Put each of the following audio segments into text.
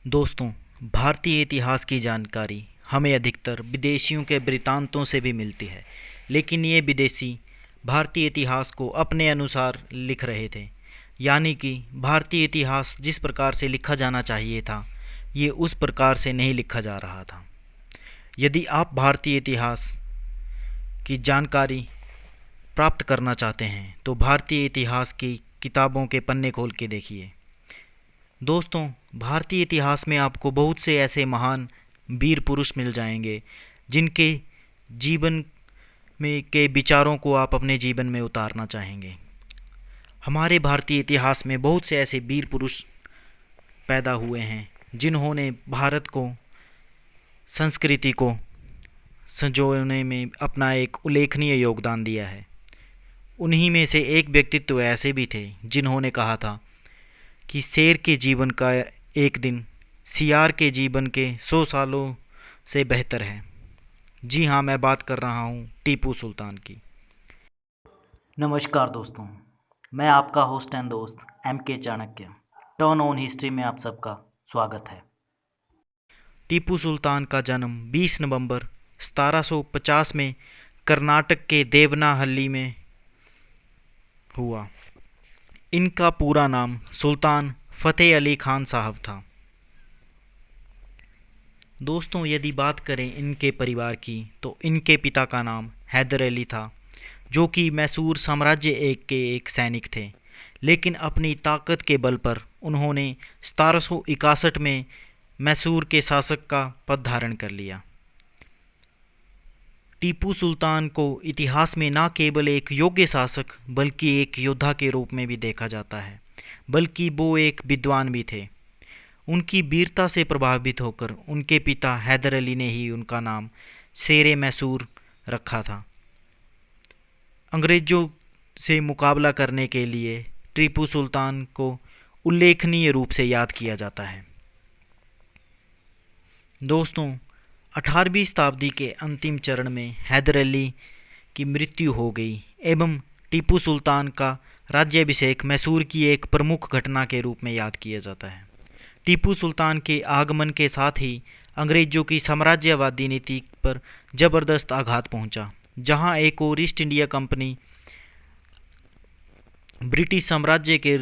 दोस्तों, भारतीय इतिहास की जानकारी हमें अधिकतर विदेशियों के वृत्तांतों से भी मिलती है, लेकिन ये विदेशी भारतीय इतिहास को अपने अनुसार लिख रहे थे। यानी कि भारतीय इतिहास जिस प्रकार से लिखा जाना चाहिए था, ये उस प्रकार से नहीं लिखा जा रहा था। यदि आप भारतीय इतिहास की जानकारी प्राप्त करना चाहते हैं, तो भारतीय इतिहास की किताबों के पन्ने खोल के देखिए। दोस्तों, भारतीय इतिहास में आपको बहुत से ऐसे महान वीर पुरुष मिल जाएंगे जिनके जीवन में के विचारों को आप अपने जीवन में उतारना चाहेंगे। हमारे भारतीय इतिहास में बहुत से ऐसे वीर पुरुष पैदा हुए हैं जिन्होंने भारत को, संस्कृति को संजोने में अपना एक उल्लेखनीय योगदान दिया है। उन्हीं में से एक व्यक्तित्व ऐसे भी थे जिन्होंने कहा था कि शेर के जीवन का एक दिन सियार के जीवन के 100 सालों से बेहतर है। जी हाँ, मैं बात कर रहा हूँ टीपू सुल्तान की। नमस्कार दोस्तों, मैं आपका होस्ट एंड दोस्त MK Chanakya. Turn on history में आप सबका स्वागत है। टीपू सुल्तान का जन्म 20 नवंबर 1750 में कर्नाटक के देवनाहल्ली में हुआ। इनका पूरा नाम सुल्तान फ़तेह अली खान साहब था। दोस्तों, यदि बात करें इनके परिवार की, तो इनके पिता का नाम हैदर अली था, जो कि मैसूर साम्राज्य के एक सैनिक थे। लेकिन अपनी ताकत के बल पर उन्होंने 1761 में मैसूर के शासक का पद धारण कर लिया। टीपू सुल्तान को इतिहास में न केवल एक योग्य शासक बल्कि एक योद्धा के रूप में भी देखा जाता है, बल्कि वो एक विद्वान भी थे। उनकी वीरता से प्रभावित होकर उनके पिता हैदर अली ने ही उनका नाम शेरे मैसूर रखा था। अंग्रेज़ों से मुकाबला करने के लिए टीपू सुल्तान को उल्लेखनीय रूप से याद किया जाता है। दोस्तों, 18वीं शताब्दी के अंतिम चरण में हैदर अली की मृत्यु हो गई एवं टीपू सुल्तान का राज्याभिषेक मैसूर की एक प्रमुख घटना के रूप में याद किया जाता है। टीपू सुल्तान के आगमन के साथ ही अंग्रेज़ों की साम्राज्यवादी नीति पर जबरदस्त आघात पहुंचा। जहां एक और ईस्ट इंडिया कंपनी ब्रिटिश साम्राज्य के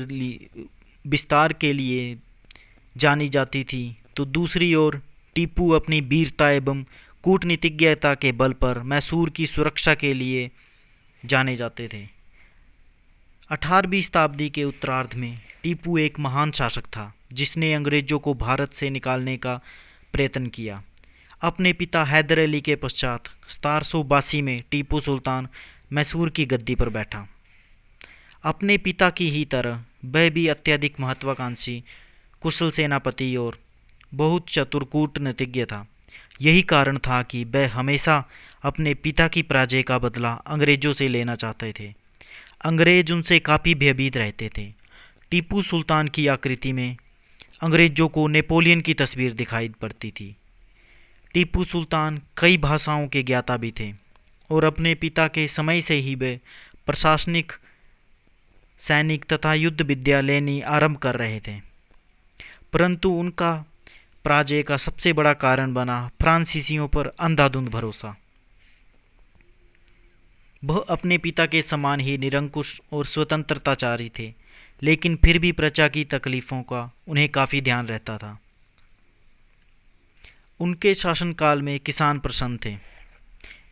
विस्तार के लिए जानी जाती थी, तो दूसरी ओर टीपू अपनी वीरता एवं कूटनीतिज्ञता के बल पर मैसूर की सुरक्षा के लिए जाने जाते थे। 18वीं शताब्दी के उत्तरार्ध में टीपू एक महान शासक था जिसने अंग्रेज़ों को भारत से निकालने का प्रयत्न किया। अपने पिता हैदर अली के पश्चात 1782 में टीपू सुल्तान मैसूर की गद्दी पर बैठा। अपने पिता की ही तरह वह भी अत्यधिक महत्वाकांक्षी, कुशल सेनापति और बहुत चतुर कूटनीतिज्ञ था। यही कारण था कि वह हमेशा अपने पिता की पराजय का बदला अंग्रेज़ों से लेना चाहते थे। अंग्रेज़ उनसे काफ़ी भयभीत रहते थे। टीपू सुल्तान की आकृति में अंग्रेज़ों को नेपोलियन की तस्वीर दिखाई पड़ती थी। टीपू सुल्तान कई भाषाओं के ज्ञाता भी थे और अपने पिता के समय से ही वे प्रशासनिक, सैनिक तथा युद्ध विद्या लेनी आरंभ कर रहे थे। परंतु उनका पराजय का सबसे बड़ा कारण बना फ्रांसीसियों पर अंधाधुंध भरोसा। वह अपने पिता के समान ही निरंकुश और स्वतंत्रताचारी थे, लेकिन फिर भी प्रजा की तकलीफ़ों का उन्हें काफ़ी ध्यान रहता था। उनके शासनकाल में किसान प्रसन्न थे।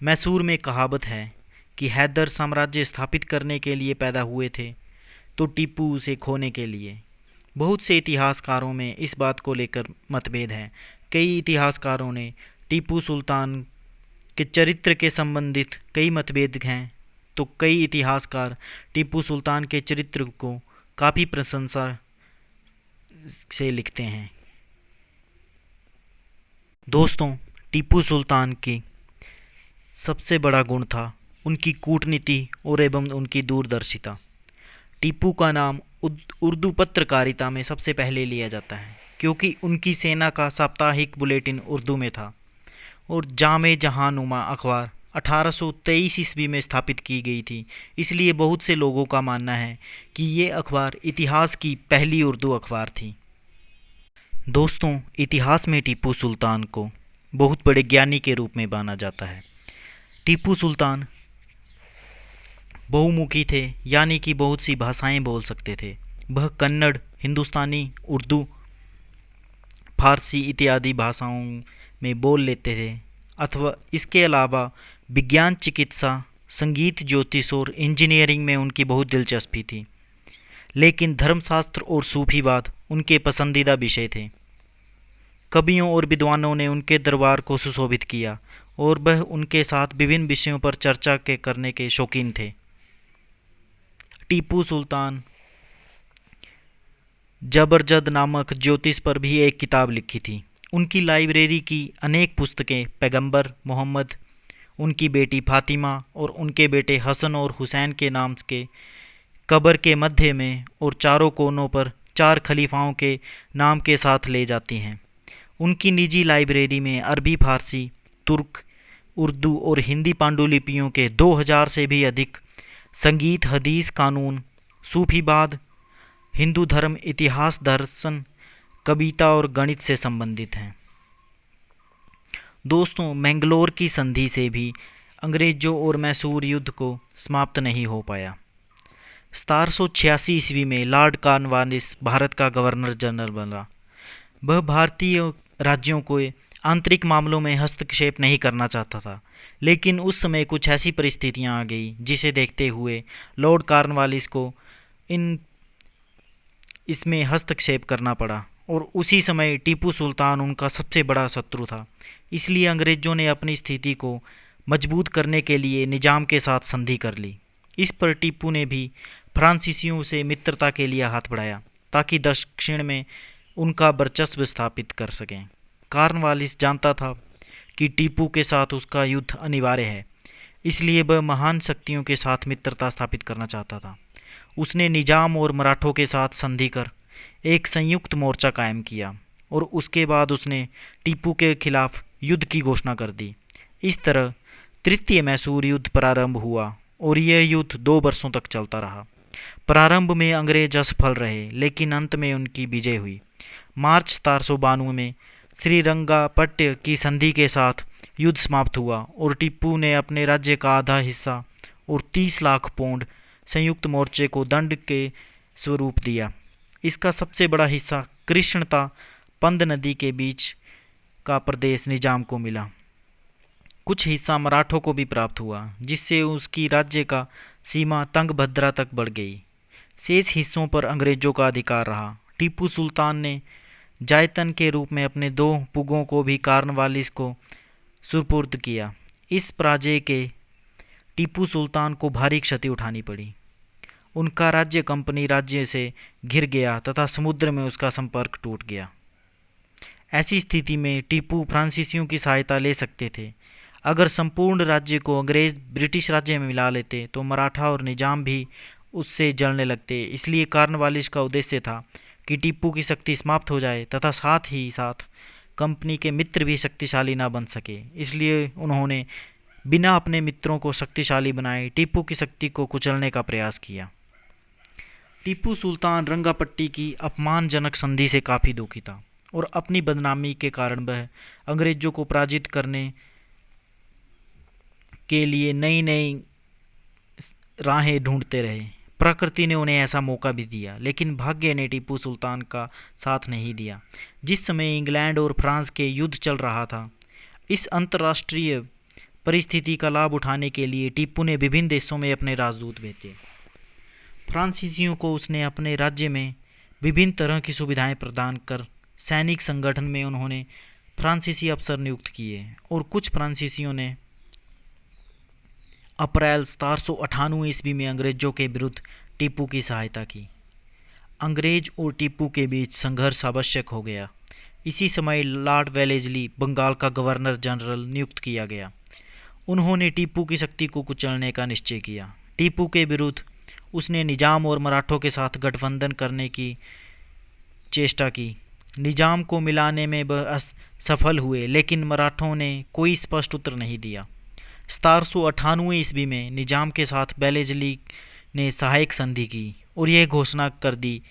मैसूर में कहावत है कि हैदर साम्राज्य स्थापित करने के लिए पैदा हुए थे, तो टीपू उसे खोने के लिए। बहुत से इतिहासकारों में इस बात को लेकर मतभेद हैं। कई इतिहासकारों ने टीपू सुल्तान के चरित्र के संबंधित कई मतभेद हैं, तो कई इतिहासकार टीपू सुल्तान के चरित्र को काफ़ी प्रशंसा से लिखते हैं। दोस्तों, टीपू सुल्तान की सबसे बड़ा गुण था उनकी कूटनीति और एवं उनकी दूरदर्शिता। टीपू का नाम उर्दू पत्रकारिता में सबसे पहले लिया जाता है, क्योंकि उनकी सेना का साप्ताहिक बुलेटिन उर्दू में था और जामे जहानुमा अखबार 1823 ईस्वी में स्थापित की गई थी। इसलिए बहुत से लोगों का मानना है कि ये अखबार इतिहास की पहली उर्दू अखबार थी। दोस्तों, इतिहास में टीपू सुल्तान को बहुत बड़े ज्ञानी के रूप में माना जाता है। टीपू सुल्तान बहुमुखी थे, यानी कि बहुत सी भाषाएं बोल सकते थे। वह कन्नड़, हिंदुस्तानी, उर्दू, फारसी इत्यादि भाषाओं में बोल लेते थे। अथवा इसके अलावा विज्ञान, चिकित्सा, संगीत, ज्योतिष और इंजीनियरिंग में उनकी बहुत दिलचस्पी थी। लेकिन धर्मशास्त्र और सूफीवाद उनके पसंदीदा विषय थे। कवियों और विद्वानों ने उनके दरबार को सुशोभित किया और वह उनके साथ विभिन्न विषयों पर चर्चा करने के शौकीन थे। टीपू सुल्तान जबरजद नामक ज्योतिष पर भी एक किताब लिखी थी। उनकी लाइब्रेरी की अनेक पुस्तकें पैगंबर मोहम्मद, उनकी बेटी फातिमा और उनके बेटे हसन और हुसैन के नाम के कब्र के मध्य में और चारों कोनों पर 4 खलीफाओं के नाम के साथ ले जाती हैं। उनकी निजी लाइब्रेरी में अरबी, फारसी, तुर्क, उर्दू और हिंदी पांडुलिपियों के 2000 से भी अधिक संगीत, हदीस, कानून, सूफीवाद, हिंदू धर्म, इतिहास, दर्शन, कविता और गणित से संबंधित हैं। दोस्तों, मैंगलोर की संधि से भी अंग्रेजों और मैसूर युद्ध को समाप्त नहीं हो पाया। 1786 ईस्वी में लॉर्ड कॉर्नवालिस भारत का गवर्नर जनरल बना। वह भारतीय राज्यों को आंतरिक मामलों में हस्तक्षेप नहीं करना चाहता था, लेकिन उस समय कुछ ऐसी परिस्थितियां आ गई जिसे देखते हुए लॉर्ड कॉर्नवालिस को इसमें हस्तक्षेप करना पड़ा और उसी समय टीपू सुल्तान उनका सबसे बड़ा शत्रु था। इसलिए अंग्रेजों ने अपनी स्थिति को मजबूत करने के लिए निजाम के साथ संधि कर ली। इस पर टीपू ने भी फ्रांसीसियों से मित्रता के लिए हाथ बढ़ाया ताकि दक्षिण में उनका वर्चस्व स्थापित कर सकें। कॉर्नवालिस जानता था कि टीपू के साथ उसका युद्ध अनिवार्य है, इसलिए वह महान शक्तियों के साथ मित्रता स्थापित करना चाहता था। उसने निजाम और मराठों के साथ संधि कर एक संयुक्त मोर्चा कायम किया और उसके बाद उसने टीपू के खिलाफ युद्ध की घोषणा कर दी। इस तरह तृतीय मैसूर युद्ध प्रारंभ हुआ और यह युद्ध 2 वर्षों तक चलता रहा। प्रारंभ में अंग्रेज असफल रहे, लेकिन अंत में उनकी विजय हुई। मार्च 1792 में श्रीरंगापट्ट की संधि के साथ युद्ध समाप्त हुआ और टीपू ने अपने राज्य का आधा हिस्सा और 30 लाख पौंड संयुक्त मोर्चे को दंड के स्वरूप दिया। इसका सबसे बड़ा हिस्सा कृष्णता पंद नदी के बीच का प्रदेश निजाम को मिला। कुछ हिस्सा मराठों को भी प्राप्त हुआ, जिससे उसकी राज्य का सीमा तंगभद्रा तक बढ़ गई। शेष हिस्सों पर अंग्रेजों का अधिकार रहा। टीपू सुल्तान ने जायतन के रूप में अपने 2 पुगों को भी कॉर्नवालिस को सुपुर्द किया। इस पराजय के टीपू सुल्तान को भारी क्षति उठानी पड़ी। उनका राज्य कंपनी राज्य से घिर गया तथा समुद्र में उसका संपर्क टूट गया। ऐसी स्थिति में टीपू फ्रांसीसियों की सहायता ले सकते थे। अगर संपूर्ण राज्य को अंग्रेज ब्रिटिश राज्य में मिला लेते तो मराठा और निजाम भी उससे जलने लगते। इसलिए कॉर्नवालिस का उद्देश्य था कि टीपू की शक्ति समाप्त हो जाए तथा साथ ही साथ कंपनी के मित्र भी शक्तिशाली ना बन सके। इसलिए उन्होंने बिना अपने मित्रों को शक्तिशाली बनाए टीपू की शक्ति को कुचलने का प्रयास किया। टीपू सुल्तान रंगापट्टी की अपमानजनक संधि से काफ़ी दुखी था और अपनी बदनामी के कारण वह अंग्रेजों को पराजित करने के लिए नई नई राहें ढूंढते रहे। प्रकृति ने उन्हें ऐसा मौका भी दिया, लेकिन भाग्य ने टीपू सुल्तान का साथ नहीं दिया। जिस समय इंग्लैंड और फ्रांस के युद्ध चल रहा था, इस अंतर्राष्ट्रीय परिस्थिति का लाभ उठाने के लिए टीपू ने विभिन्न देशों में अपने राजदूत भेजे। फ्रांसीसियों को उसने अपने राज्य में विभिन्न तरह की सुविधाएं प्रदान कर सैनिक संगठन में उन्होंने फ्रांसीसी अफसर नियुक्त किए और कुछ फ्रांसीसियों ने अप्रैल 1798 ईस्वी में अंग्रेजों के विरुद्ध टीपू की सहायता की। अंग्रेज और टीपू के बीच संघर्ष आवश्यक हो गया। इसी समय लॉर्ड वेलेस्ली बंगाल का गवर्नर जनरल नियुक्त किया गया। उन्होंने टीपू की शक्ति को कुचलने का निश्चय किया। टीपू के विरुद्ध उसने निजाम और मराठों के साथ गठबंधन करने की चेष्टा की। निजाम को मिलाने में वह सफल हुए, लेकिन मराठों ने कोई स्पष्ट उत्तर नहीं दिया। 1798 ईस्वी में निजाम के साथ वेलेस्ली ने सहायक संधि की और यह घोषणा कर दी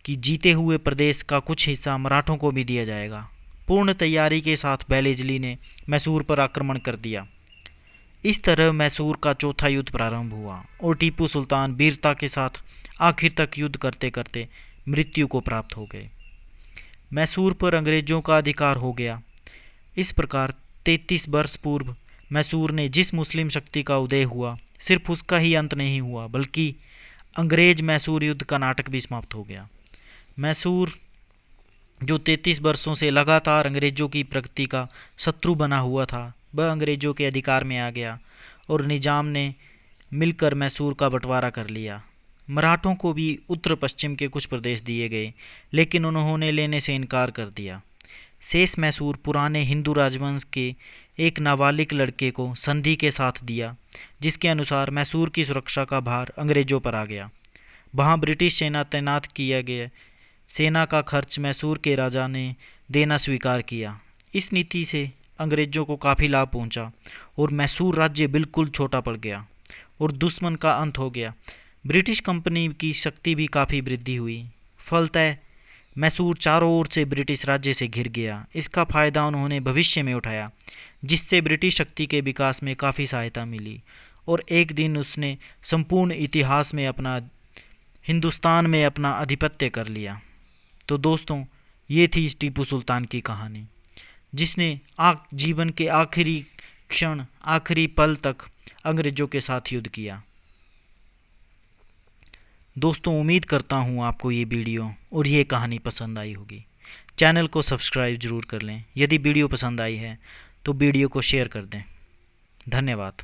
कि जीते हुए प्रदेश का कुछ हिस्सा मराठों को भी दिया जाएगा। पूर्ण तैयारी के साथ बेलेजली ने मैसूर पर आक्रमण कर दिया। इस तरह मैसूर का चौथा युद्ध प्रारंभ हुआ और टीपू सुल्तान वीरता के साथ आखिर तक युद्ध करते करते मृत्यु को प्राप्त हो गए। मैसूर पर अंग्रेजों का अधिकार हो गया। इस प्रकार 33 वर्ष पूर्व मैसूर ने जिस मुस्लिम शक्ति का उदय हुआ, सिर्फ उसका ही अंत नहीं हुआ बल्कि अंग्रेज मैसूर युद्ध का नाटक भी समाप्त हो गया। मैसूर जो 33 वर्षों से लगातार अंग्रेजों की प्रगति का शत्रु बना हुआ था, वह अंग्रेजों के अधिकार में आ गया और निजाम ने मिलकर मैसूर का बंटवारा कर लिया। मराठों को भी उत्तर पश्चिम के कुछ प्रदेश दिए गए, लेकिन उन्होंने लेने से इनकार कर दिया। शेष मैसूर पुराने हिंदू राजवंश के एक नाबालिग लड़के को संधि के साथ दिया, जिसके अनुसार मैसूर की सुरक्षा का भार अंग्रेजों पर आ गया। वहाँ ब्रिटिश सेना तैनात किया गया। सेना का खर्च मैसूर के राजा ने देना स्वीकार किया। इस नीति से अंग्रेजों को काफ़ी लाभ पहुंचा और मैसूर राज्य बिल्कुल छोटा पड़ गया और दुश्मन का अंत हो गया। ब्रिटिश कंपनी की शक्ति भी काफ़ी वृद्धि हुई। फलतः मैसूर चारों ओर से ब्रिटिश राज्य से घिर गया। इसका फ़ायदा उन्होंने भविष्य में उठाया, जिससे ब्रिटिश शक्ति के विकास में काफ़ी सहायता मिली और एक दिन उसने संपूर्ण इतिहास में हिंदुस्तान में अपना आधिपत्य कर लिया। तो दोस्तों, ये थी इस टीपू सुल्तान की कहानी, जिसने जीवन के आखिरी क्षण, आखिरी पल तक अंग्रेजों के साथ युद्ध किया। दोस्तों, उम्मीद करता हूँ आपको ये वीडियो और ये कहानी पसंद आई होगी। चैनल को सब्सक्राइब जरूर कर लें। यदि वीडियो पसंद आई है तो वीडियो को शेयर कर दें। धन्यवाद।